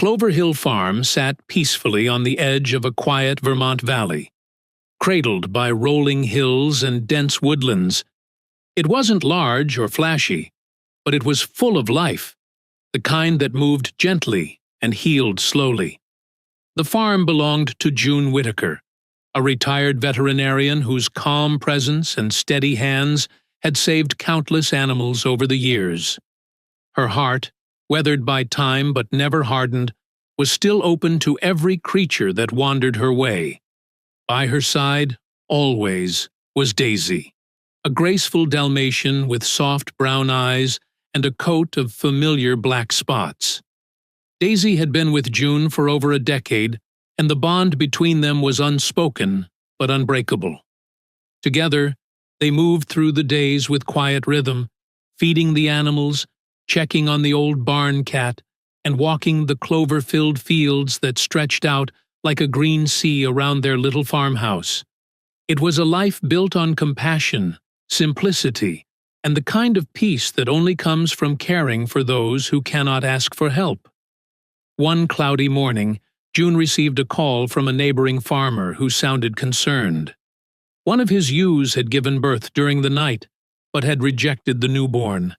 Clover Hill Farm sat peacefully on the edge of a quiet Vermont valley, cradled by rolling hills and dense woodlands. It wasn't large or flashy, but it was full of life, the kind that moved gently and healed slowly. The farm belonged to June Whitaker, a retired veterinarian whose calm presence and steady hands had saved countless animals over the years. Her heart, weathered by time but never hardened, was still open to every creature that wandered her way. By her side, always, was Daisy, a graceful Dalmatian with soft brown eyes and a coat of familiar black spots. Daisy had been with June for over a decade, and the bond between them was unspoken but unbreakable. Together, they moved through the days with quiet rhythm, feeding the animals, checking on the old barn cat, and walking the clover-filled fields that stretched out like a green sea around their little farmhouse. It was a life built on compassion, simplicity, and the kind of peace that only comes from caring for those who cannot ask for help. One cloudy morning, June received a call from a neighboring farmer who sounded concerned. One of his ewes had given birth during the night, but had rejected the newborn.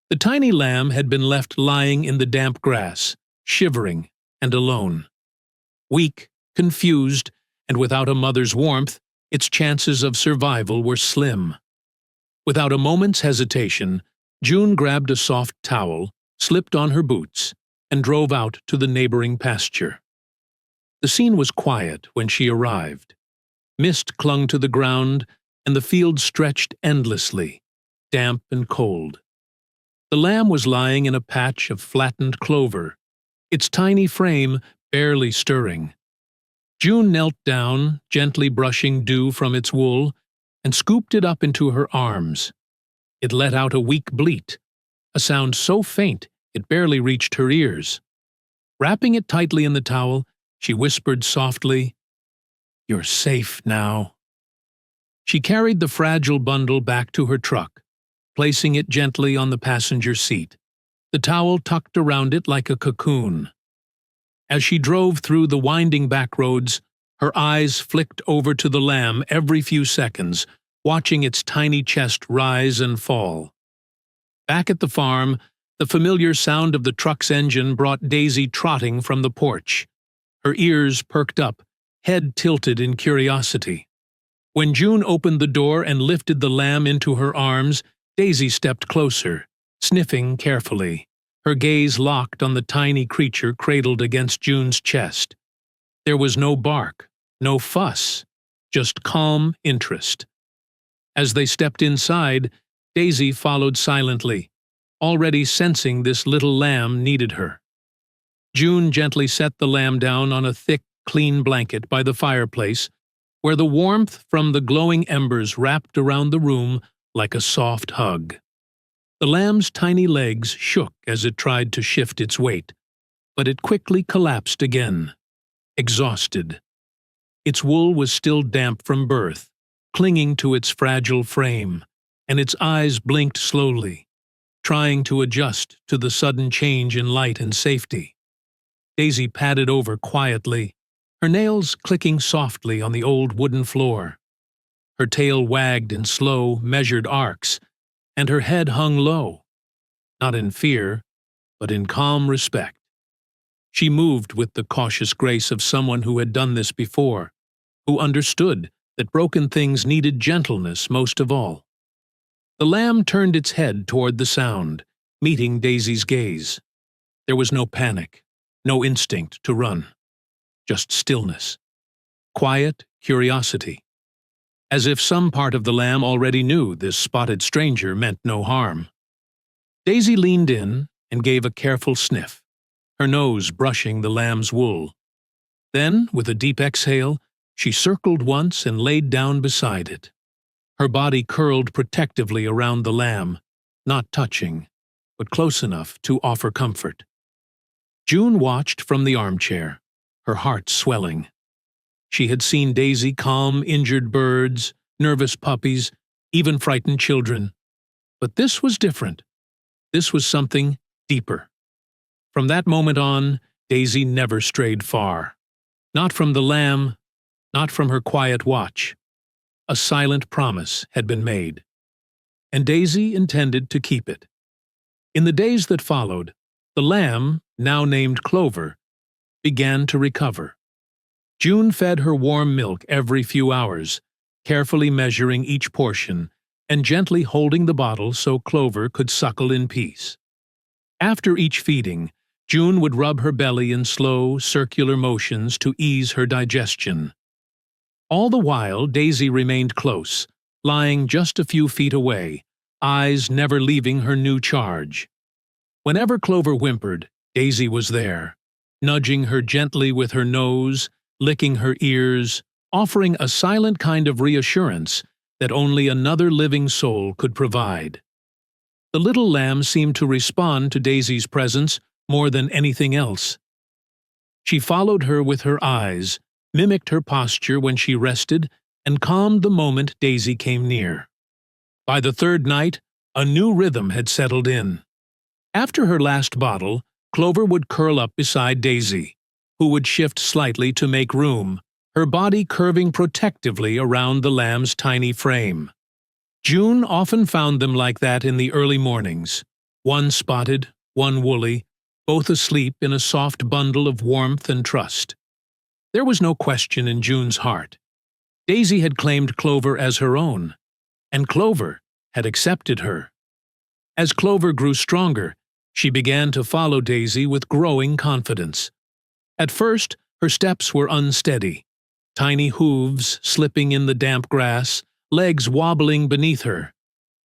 The tiny lamb had been left lying in the damp grass, shivering and alone. Weak, confused, and without a mother's warmth, its chances of survival were slim. Without a moment's hesitation, June grabbed a soft towel, slipped on her boots, and drove out to the neighboring pasture. The scene was quiet when she arrived. Mist clung to the ground, and the field stretched endlessly, damp and cold. The lamb was lying in a patch of flattened clover, its tiny frame barely stirring. June knelt down, gently brushing dew from its wool, and scooped it up into her arms. It let out a weak bleat, a sound so faint it barely reached her ears. Wrapping it tightly in the towel, she whispered softly, "You're safe now." She carried the fragile bundle back to her truck, placing it gently on the passenger seat, the towel tucked around it like a cocoon. As she drove through the winding back roads, her eyes flicked over to the lamb every few seconds, watching its tiny chest rise and fall. Back at the farm, the familiar sound of the truck's engine brought Daisy trotting from the porch. Her ears perked up, head tilted in curiosity. When June opened the door and lifted the lamb into her arms, Daisy stepped closer, sniffing carefully, her gaze locked on the tiny creature cradled against June's chest. There was no bark, no fuss, just calm interest. As they stepped inside, Daisy followed silently, already sensing this little lamb needed her. June gently set the lamb down on a thick, clean blanket by the fireplace, where the warmth from the glowing embers wrapped around the room like a soft hug. The lamb's tiny legs shook as it tried to shift its weight, but it quickly collapsed again, exhausted. Its wool was still damp from birth, clinging to its fragile frame, and its eyes blinked slowly, trying to adjust to the sudden change in light and safety. Daisy padded over quietly, her nails clicking softly on the old wooden floor. Her tail wagged in slow, measured arcs, and her head hung low, not in fear, but in calm respect. She moved with the cautious grace of someone who had done this before, who understood that broken things needed gentleness most of all. The lamb turned its head toward the sound, meeting Daisy's gaze. There was no panic, no instinct to run, just stillness, quiet curiosity, as if some part of the lamb already knew this spotted stranger meant no harm. Daisy leaned in and gave a careful sniff, her nose brushing the lamb's wool. Then, with a deep exhale, she circled once and laid down beside it. Her body curled protectively around the lamb, not touching, but close enough to offer comfort. June watched from the armchair, her heart swelling. She had seen Daisy calm injured birds, nervous puppies, even frightened children. But this was different. This was something deeper. From that moment on, Daisy never strayed far. Not from the lamb, not from her quiet watch. A silent promise had been made, and Daisy intended to keep it. In the days that followed, the lamb, now named Clover, began to recover. June fed her warm milk every few hours, carefully measuring each portion and gently holding the bottle so Clover could suckle in peace. After each feeding, June would rub her belly in slow, circular motions to ease her digestion. All the while, Daisy remained close, lying just a few feet away, eyes never leaving her new charge. Whenever Clover whimpered, Daisy was there, nudging her gently with her nose, licking her ears, offering a silent kind of reassurance that only another living soul could provide. The little lamb seemed to respond to Daisy's presence more than anything else. She followed her with her eyes, mimicked her posture when she rested, and calmed the moment Daisy came near. By the third night, a new rhythm had settled in. After her last bottle, Clover would curl up beside Daisy, who would shift slightly to make room, her body curving protectively around the lamb's tiny frame. June often found them like that in the early mornings, one spotted, one woolly, both asleep in a soft bundle of warmth and trust. There was no question in June's heart. Daisy had claimed Clover as her own, and Clover had accepted her. As Clover grew stronger, she began to follow Daisy with growing confidence. At first, her steps were unsteady, tiny hooves slipping in the damp grass, legs wobbling beneath her.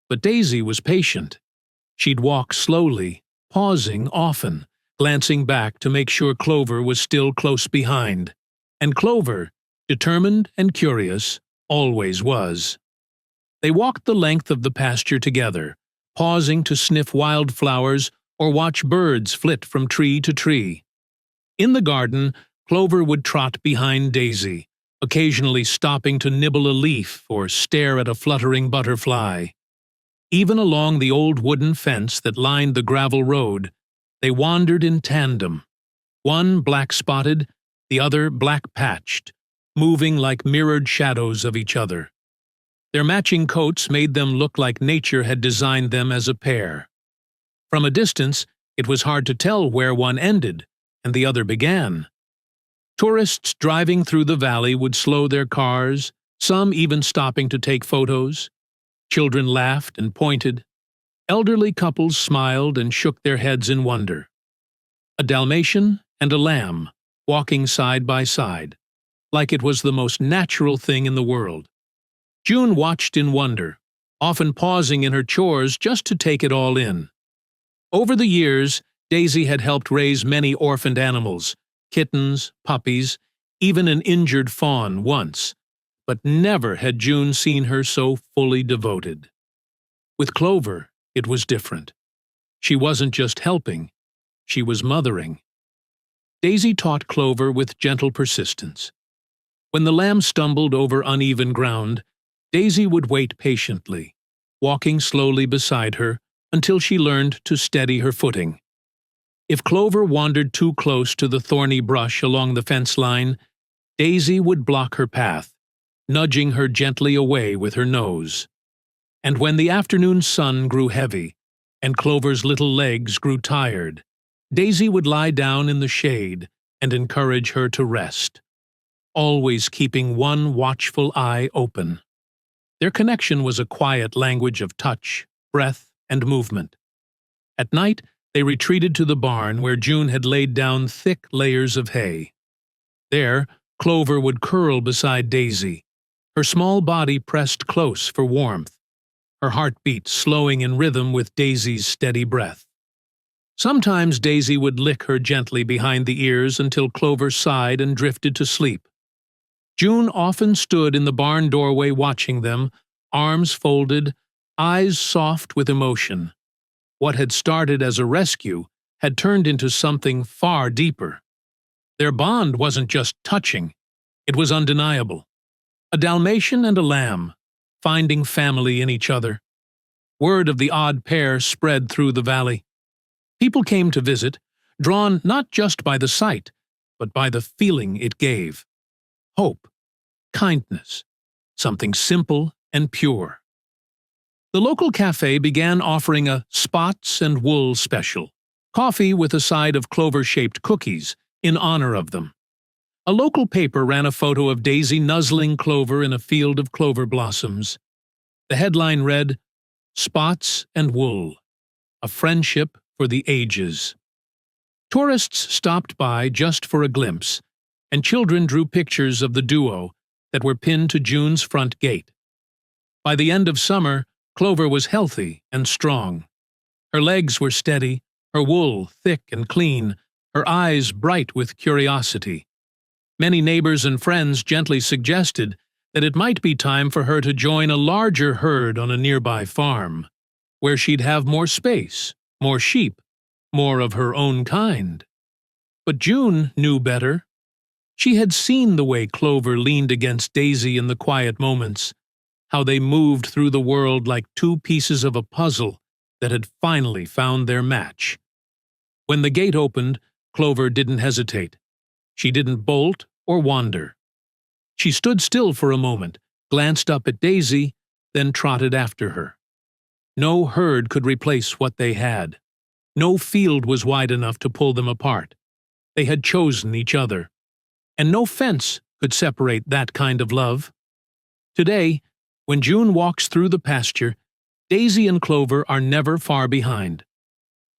But Daisy was patient. She'd walk slowly, pausing often, glancing back to make sure Clover was still close behind. And Clover, determined and curious, always was. They walked the length of the pasture together, pausing to sniff wildflowers or watch birds flit from tree to tree. In the garden, Clover would trot behind Daisy, occasionally stopping to nibble a leaf or stare at a fluttering butterfly. Even along the old wooden fence that lined the gravel road, they wandered in tandem, one black-spotted, the other black-patched, moving like mirrored shadows of each other. Their matching coats made them look like nature had designed them as a pair. From a distance, it was hard to tell where one ended and the other began. Tourists driving through the valley would slow their cars, some even stopping to take photos. Children laughed and pointed. Elderly couples smiled and shook their heads in wonder. A Dalmatian and a lamb, walking side by side, like it was the most natural thing in the world. June watched in wonder, often pausing in her chores just to take it all in. Over the years, Daisy had helped raise many orphaned animals, kittens, puppies, even an injured fawn once, but never had June seen her so fully devoted. With Clover, it was different. She wasn't just helping, she was mothering. Daisy taught Clover with gentle persistence. When the lamb stumbled over uneven ground, Daisy would wait patiently, walking slowly beside her until she learned to steady her footing. If Clover wandered too close to the thorny brush along the fence line, Daisy would block her path, nudging her gently away with her nose. And when the afternoon sun grew heavy, and Clover's little legs grew tired, Daisy would lie down in the shade and encourage her to rest, always keeping one watchful eye open. Their connection was a quiet language of touch, breath, and movement. At night, they retreated to the barn where June had laid down thick layers of hay. There, Clover would curl beside Daisy, her small body pressed close for warmth, her heartbeat slowing in rhythm with Daisy's steady breath. Sometimes Daisy would lick her gently behind the ears until Clover sighed and drifted to sleep. June often stood in the barn doorway watching them, arms folded, eyes soft with emotion. What had started as a rescue had turned into something far deeper. Their bond wasn't just touching, it was undeniable. A Dalmatian and a lamb, finding family in each other. Word of the odd pair spread through the valley. People came to visit, drawn not just by the sight, but by the feeling it gave. Hope, kindness, something simple and pure. The local cafe began offering a spots and wool special, coffee with a side of clover-shaped cookies, in honor of them. A local paper ran a photo of Daisy nuzzling Clover in a field of clover blossoms. The headline read, "Spots and Wool, a friendship for the ages." Tourists stopped by just for a glimpse, and children drew pictures of the duo that were pinned to June's front gate. By the end of summer, Clover was healthy and strong. Her legs were steady, her wool thick and clean, her eyes bright with curiosity. Many neighbors and friends gently suggested that it might be time for her to join a larger herd on a nearby farm, where she'd have more space, more sheep, more of her own kind. But June knew better. She had seen the way Clover leaned against Daisy in the quiet moments, how they moved through the world like two pieces of a puzzle that had finally found their match. When the gate opened, Clover didn't hesitate. She didn't bolt or wander. She stood still for a moment, glanced up at Daisy, then trotted after her. No herd could replace what they had. No field was wide enough to pull them apart. They had chosen each other. And no fence could separate that kind of love. Today, when June walks through the pasture, Daisy and Clover are never far behind.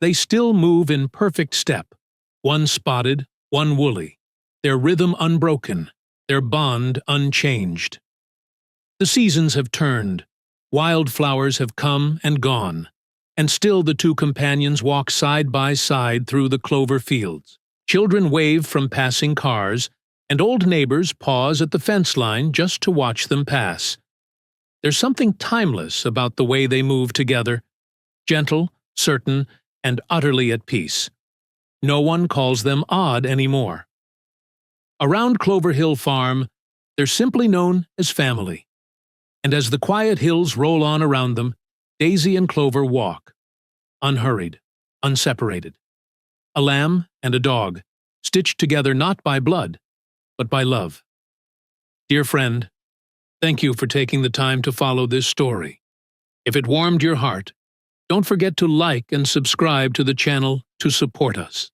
They still move in perfect step, one spotted, one woolly, their rhythm unbroken, their bond unchanged. The seasons have turned, wildflowers have come and gone, and still the two companions walk side by side through the clover fields. Children wave from passing cars, and old neighbors pause at the fence line just to watch them pass. There's something timeless about the way they move together, gentle, certain, and utterly at peace. No one calls them odd anymore. Around Clover Hill Farm, they're simply known as family. And as the quiet hills roll on around them, Daisy and Clover walk, unhurried, unseparated. A lamb and a dog, stitched together not by blood, but by love. Dear friend, thank you for taking the time to follow this story. If it warmed your heart, don't forget to like and subscribe to the channel to support us.